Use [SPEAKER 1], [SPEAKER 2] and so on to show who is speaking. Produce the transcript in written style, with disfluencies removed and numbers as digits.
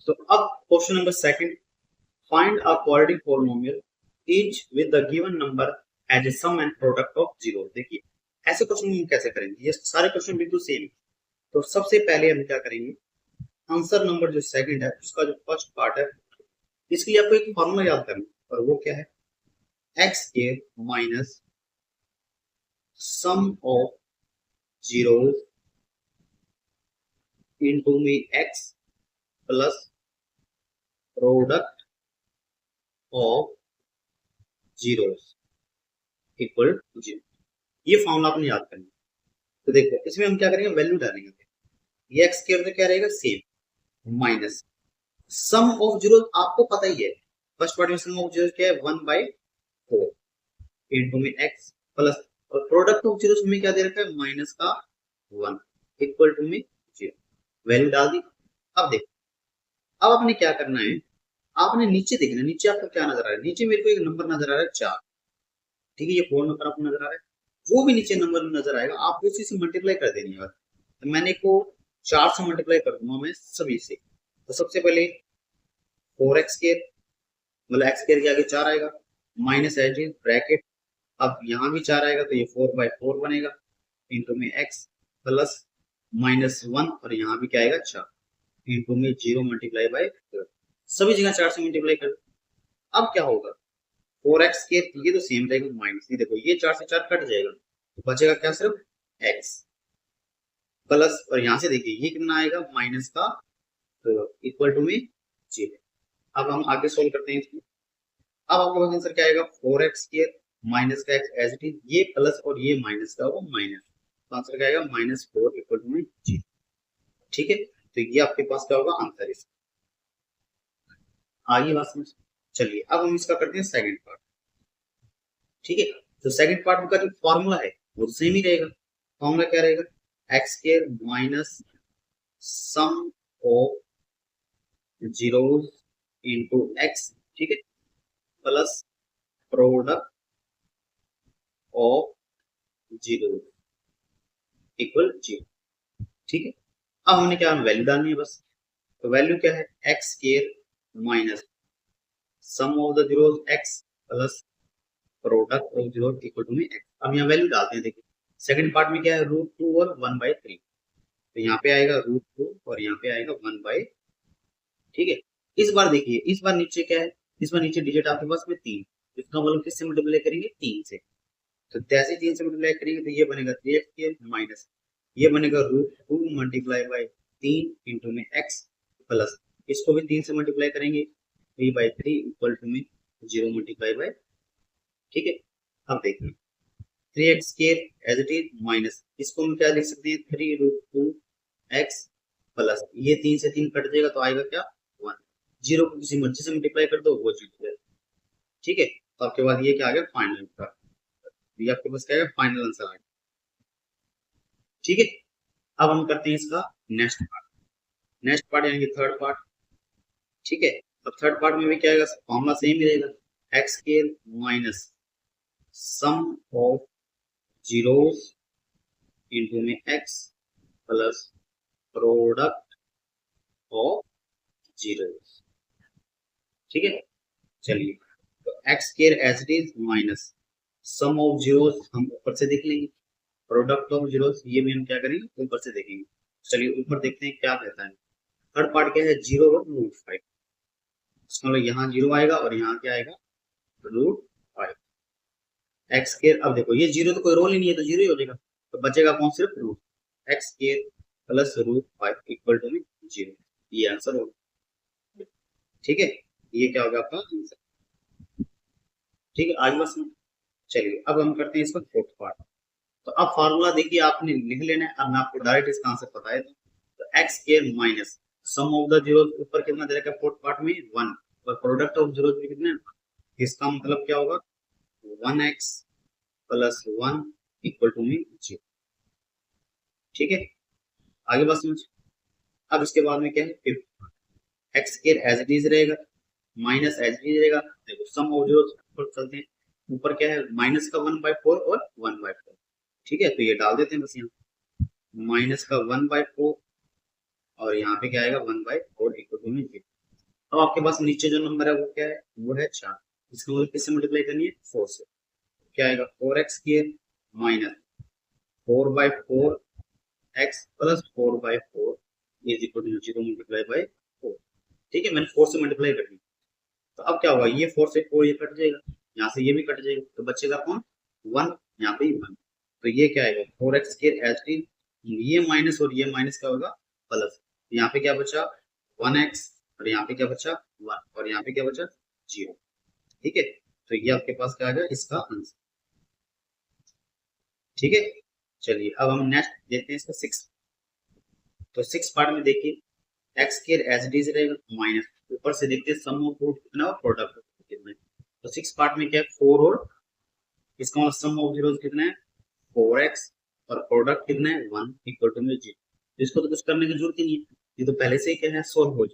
[SPEAKER 1] तो अब question number second, find a quadratic polynomial each with the given number as a sum and product of zero। देखिए ऐसे question हम कैसे करेंगे, ये सारे क्वेश्चन बिल्कुल सेम है। तो सबसे पहले हम क्या करेंगे, आंसर नंबर जो सेकंड है उसका जो फर्स्ट पार्ट है, इसके लिए आपको एक फॉर्मूला याद करना है, और वो क्या है, x square minus sum of zeros into में x plus product of zeros equal to zero. ये फॉर्मूला आपने याद करना है। तो देखो इसमें हम क्या करेंगे, वैल्यू डालेंगे। ये एक्स स्क्वायर तो क्या रहेगा, same, minus sum of zero, आपको पता ही है फर्स्ट पार्ट में सम ऑफ जीरो क्या है, 1/4 इनटू में एक्स प्लस, और प्रोडक्ट ऑफ जीरो में क्या दे रखा है, माइनस का 1 इक्वल टू में जीरो। वैल्यू डाल दी। अब देखो, अब आपने क्या करना है, आपने नीचे देखना, नीचे आपको क्या नजर आ रहा है, नीचे मेरे को एक नंबर नजर आ रहा है 4, ठीक है, ये 4 नंबर आपको नजर आ रहा है। जो भी नीचे नंबर नजर आएगा आपको उसी से मल्टीप्लाई कर देनी है। तो मैंने को 4 से मल्टीप्लाई कर दूंगा मैं सभी से। तो सबसे पहले 4x स्क्वायर, मतलब एक्स स्क्वायर के आगे 4 आएगा, माइनस एच ब्रैकेट, अब यहाँ भी 4 आएगा तो ये 4/4 बनेगा, इंटू में x प्लस माइनस 1, और यहाँ भी क्या आएगा 4, इंटू में 0 मल्टीप्लाई बाय 4, सभी जगह 4 से मल्टीप्लाई कर। अब क्या होगा, 4x के ये तो सेम रहेगा, माइनस, ये देखो ये 4 से 4 कट जाएगा, तो बचेगा क्या, सिर्फ x प्लस, और यहाँ से देखिए ये कितना आएगा, माइनस का, तो इक्वल टू में 0। अब हम आगे सोल्व करते हैं इसको। अब आपके पास आंसर क्या आएगा, 4x स्क्वायर माइनस का x एज इट इज, ये प्लस और ये माइनस का वो माइनस, तो आंसर क्या आएगा, -4 इक्वल टू में 0। ठीक है, तो ये आपके पास क्या होगा आंसर इसका। आगे बात समझ। चलिए अब हम इसका करते हैं सेकंड पार्ट। ठीक है, तो सेकंड पार्ट का जो फॉर्मूला है वो सेम ही रहेगा। फॉर्मूला क्या रहेगा, x square minus sum of zeros into x, ठीक है, plus product of zero equal 0। ठीक है, अब हमने क्या वैल्यू डालनी है बस। तो वैल्यू क्या है, x square minus sum of the zeros x plus product of zero equal to में एक्स। अब यहाँ वैल्यू डालते हैं, देखिए सेकंड पार्ट में क्या है, √2 और 1/3, तो यहाँ पे आएगा √2 और यहाँ पे आएगा 1/, ठीक है। इस बार देखिए, इस बार नीचे क्या है, इस बार नीचे डिजिट आपके पास में 3, इसका मतलब किससे मल्टीप्लाई करेंगे, 3 से। तो जैसे 3 से मल्टीप्लाई करेंगे तो ये बनेगा 3x के माइनस, ये बनेगा √2 मल्टीप्लाई बाय 3 इंटू में x प्लस, इसको भी 3 से मल्टीप्लाई करेंगे 3/3 इक्वल टू में 0 मल्टीप्लाई बाय, ठीक है। अब देखिए 3x square as it is minus, इसको हम क्या लिख सकते हैं, 3√2x प्लस, ये 3 से 3 कट जाएगा तो आएगा क्या, 1, 0 को किसी मर्जी से मल्टीप्लाई कर दो वो 0, ठीक है। तो आपके बाद ये क्या आ गया, फाइनल आंसर, ये आपके पास क्या है, फाइनल आंसर आ गया। ठीक है, अब हम करते हैं इसका नेक्स्ट पार्ट, नेक्स्ट पार्ट यानी कि थर्ड पार्ट। ठीक है, तो थर्ड पार्ट में भी क्या आएगा, फॉर्मूला सेम ही रहेगा, x square minus sum of zeros into में x plus product of zeros. ठीक है, चलिए तो x square as it is minus sum of zeros हम ऊपर से देख लेंगे, प्रोडक्ट ऑफ जीरोस ये भी हम क्या करेंगे, ऊपर से देखेंगे। चलिए ऊपर देखते हैं क्या कहता है। थर्ड पार्ट क्या है, 0 और √5, मतलब यहाँ 0 आएगा और यहाँ क्या आएगा, √5 एक्स स्क्वायर। अब देखो ये 0 तो कोई रोल ही नहीं है, तो 0 ही हो जाएगा, तो बचेगा कौन, सिर्फ root, x square plus √5 equal to 0, ये आंसर होगा। ठीक है, ये क्या होगा आपका आंसर। ठीक है, आगे बस में। चलिए अब हम करते हैं इसका फोर्थ पार्ट। तो अब फार्मूला देखिए आपने लिख लेना है, अब मैं आपको डायरेक्ट इसका आंसर बताया था। तो x square minus sum of the zero, ऊपर कितना दे रखा है फोर्थ पार्ट में 1, और प्रोडक्ट ऑफ जीरो कितने, इसका मतलब क्या होगा, 1x प्लस 1 इक्वल टू में 0। ठीक है, आगे बात समझ। अब इसके बाद में क्या है, fifth, x square as it is रहेगा, माइनस एज इट इज रहेगा। देखो सम ऑफ जीरो पर चलते हैं, ऊपर क्या है, माइनस का 1/4 और 1/4, ठीक है, तो ये डाल देते हैं बस यहाँ, माइनस का 1/4 और यहाँ पे क्या आएगा 1/4 इक्वल टू में 0। अब आपके पास नीचे जो नंबर है वो क्या है, वो है 4। इसको मतलब किससे मल्टीप्लाई करनी है, 4 से। क्या आएगा, 4x square minus 4/4 x plus 4/4 is equal to 0 multiply by 4। ठीक है, मैंने 4 से मल्टीप्लाई कर दी। तो अब क्या होगा, ये 4 से 4 ये कट जाएगा, यहाँ से ये भी कट जाएगा, तो बचेगा कौन, 1, यहाँ पे 1। तो ये क्या आएगा, 4x स्क्वायर एच डी, ये माइनस और ये माइनस क्या होगा, प्लस। यहाँ पे क्या बचा, 1x, और यहाँ पे क्या बचा 1, और यहाँ पे क्या बचा 0। ठीक है, तो ये आपके पास क्या आ गया इसका आंसर। ठीक है, चलिए अब हम नेक्स्ट देखते हैं इसका 6। तो 6 पार्ट में देखिए एक्स स्क्वायर एच डी से रहेगा माइनस, ऊपर से देखते हैं सम ऑफ रूट कितना और प्रोडक्ट कितना है। तो 6 पार्ट में क्या है 4, और इसका मतलब सम ऑफ जीरोस कितना है 4x, और प्रोडक्ट कितना है 1 इक्वल टू 0। इसको तो कुछ करने की जरूरत ही नहीं है, ये तो पहले से ही क्या है सोल्व हो चुका है।